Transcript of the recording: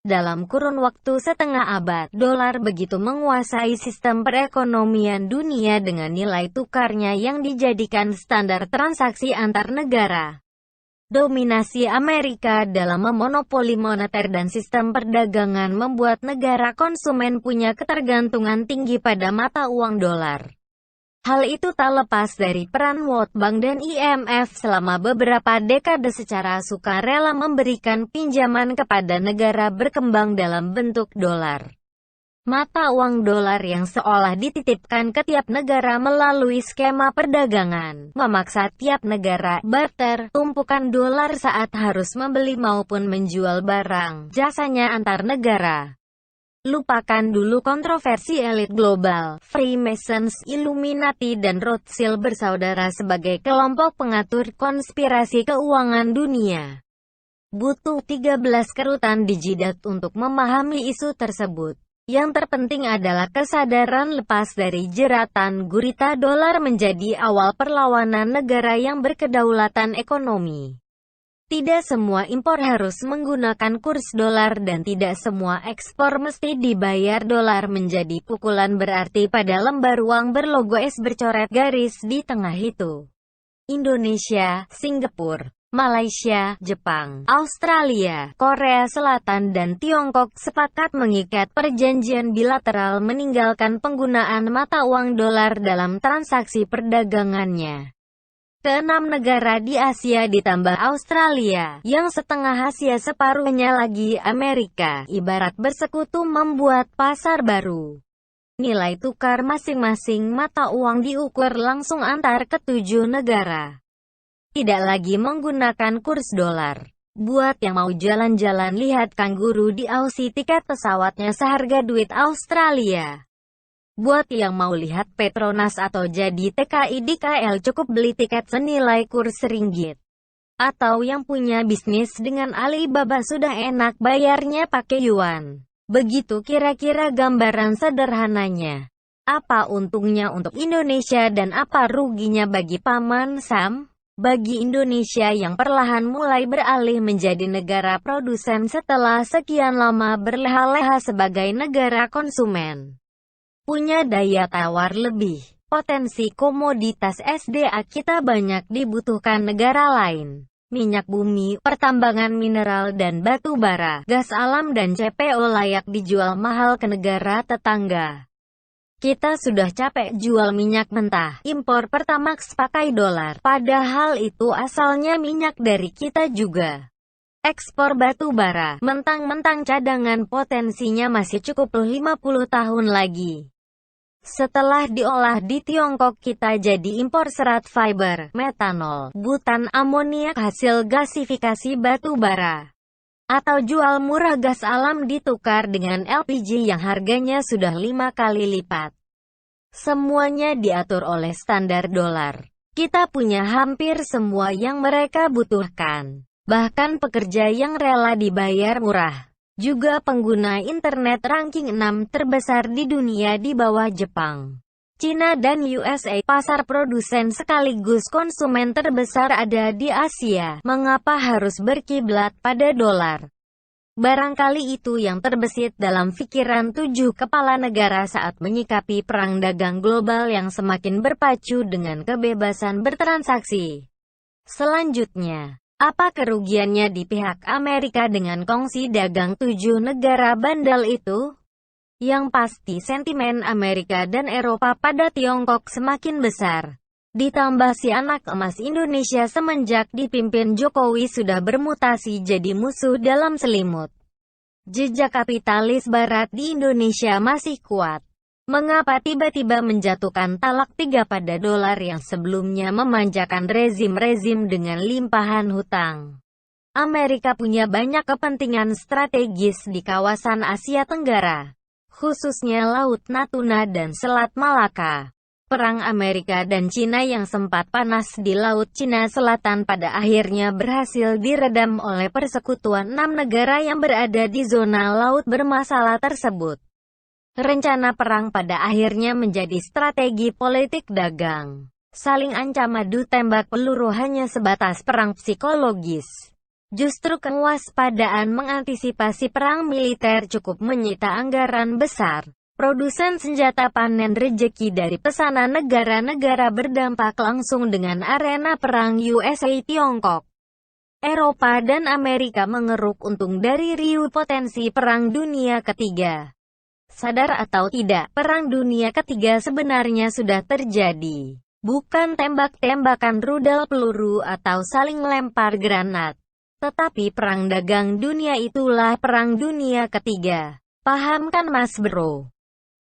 Dalam kurun waktu setengah abad, dolar begitu menguasai sistem perekonomian dunia dengan nilai tukarnya yang dijadikan standar transaksi antar negara. Dominasi Amerika dalam memonopoli moneter dan sistem perdagangan membuat negara konsumen punya ketergantungan tinggi pada mata uang dolar. Hal itu tak lepas dari peran World Bank dan IMF selama beberapa dekade secara sukarela memberikan pinjaman kepada negara berkembang dalam bentuk dolar. Mata uang dolar yang seolah dititipkan ke tiap negara melalui skema perdagangan, memaksa tiap negara barter tumpukan dolar saat harus membeli maupun menjual barang, jasanya antar negara. Lupakan dulu kontroversi elit global, Freemasons, Illuminati dan Rothschild bersaudara sebagai kelompok pengatur konspirasi keuangan dunia. Butuh 13 kerutan di jidat untuk memahami isu tersebut. Yang terpenting adalah kesadaran lepas dari jeratan gurita dolar menjadi awal perlawanan negara yang berkedaulatan ekonomi. Tidak semua impor harus menggunakan kurs dolar dan tidak semua ekspor mesti dibayar dolar menjadi pukulan berarti pada lembar uang berlogo S bercoret garis di tengah itu. Indonesia, Singapura, Malaysia, Jepang, Australia, Korea Selatan dan Tiongkok sepakat mengikat perjanjian bilateral meninggalkan penggunaan mata uang dolar dalam transaksi perdagangannya. Keenam negara di Asia ditambah Australia, yang setengah Asia separuhnya lagi Amerika, ibarat bersekutu membuat pasar baru. Nilai tukar masing-masing mata uang diukur langsung antar ketujuh negara. Tidak lagi menggunakan kurs dolar. Buat yang mau jalan-jalan lihat kanguru di Aussie tiket pesawatnya seharga duit Australia. Buat yang mau lihat Petronas atau jadi TKI di KL cukup beli tiket senilai kurs ringgit. Atau yang punya bisnis dengan Alibaba sudah enak bayarnya pakai yuan. Begitu kira-kira gambaran sederhananya. Apa untungnya untuk Indonesia dan apa ruginya bagi Paman Sam? Bagi Indonesia yang perlahan mulai beralih menjadi negara produsen setelah sekian lama berleha-leha sebagai negara konsumen. Punya daya tawar lebih, potensi komoditas SDA kita banyak dibutuhkan negara lain. Minyak bumi, pertambangan mineral dan batu bara, gas alam dan CPO layak dijual mahal ke negara tetangga. Kita sudah capek jual minyak mentah, impor Pertamax pakai dolar, padahal itu asalnya minyak dari kita juga. Ekspor batu bara, mentang-mentang cadangan potensinya masih cukup 50 tahun lagi. Setelah diolah di Tiongkok kita jadi impor serat fiber, metanol, butan amoniak hasil gasifikasi batu bara. Atau jual murah gas alam ditukar dengan LPG yang harganya sudah 5 kali lipat. Semuanya diatur oleh standar dolar. Kita punya hampir semua yang mereka butuhkan. Bahkan pekerja yang rela dibayar murah. Juga pengguna internet ranking 6 terbesar di dunia di bawah Jepang, Cina dan USA. Pasar produsen sekaligus konsumen terbesar ada di Asia. Mengapa harus berkiblat pada dolar? Barangkali itu yang terbesit dalam pikiran 7 kepala negara saat menyikapi perang dagang global yang semakin berpacu dengan kebebasan bertransaksi. Selanjutnya, apa kerugiannya di pihak Amerika dengan kongsi dagang 7 negara bandel itu? Yang pasti sentimen Amerika dan Eropa pada Tiongkok semakin besar. Ditambah si anak emas Indonesia semenjak dipimpin Jokowi sudah bermutasi jadi musuh dalam selimut. Jejak kapitalis barat di Indonesia masih kuat. Mengapa tiba-tiba menjatuhkan talak 3 pada dolar yang sebelumnya memanjakan rezim-rezim dengan limpahan hutang? Amerika punya banyak kepentingan strategis di kawasan Asia Tenggara, khususnya Laut Natuna dan Selat Malaka. Perang Amerika dan Cina yang sempat panas di Laut Cina Selatan pada akhirnya berhasil diredam oleh persekutuan 6 negara yang berada di zona laut bermasalah tersebut. Rencana perang pada akhirnya menjadi strategi politik dagang. Saling ancam adu tembak peluru hanya sebatas perang psikologis. Justru kewaspadaan mengantisipasi perang militer cukup menyita anggaran besar. Produsen senjata panen rejeki dari pesanan negara-negara berdampak langsung dengan arena perang USA Tiongkok. Eropa dan Amerika mengeruk untung dari riuh potensi Perang Dunia Ketiga. Sadar atau tidak, Perang Dunia Ketiga sebenarnya sudah terjadi. Bukan tembak-tembakan rudal peluru atau saling lempar granat. Tetapi Perang Dagang Dunia itulah Perang Dunia Ketiga. Paham kan Mas Bro?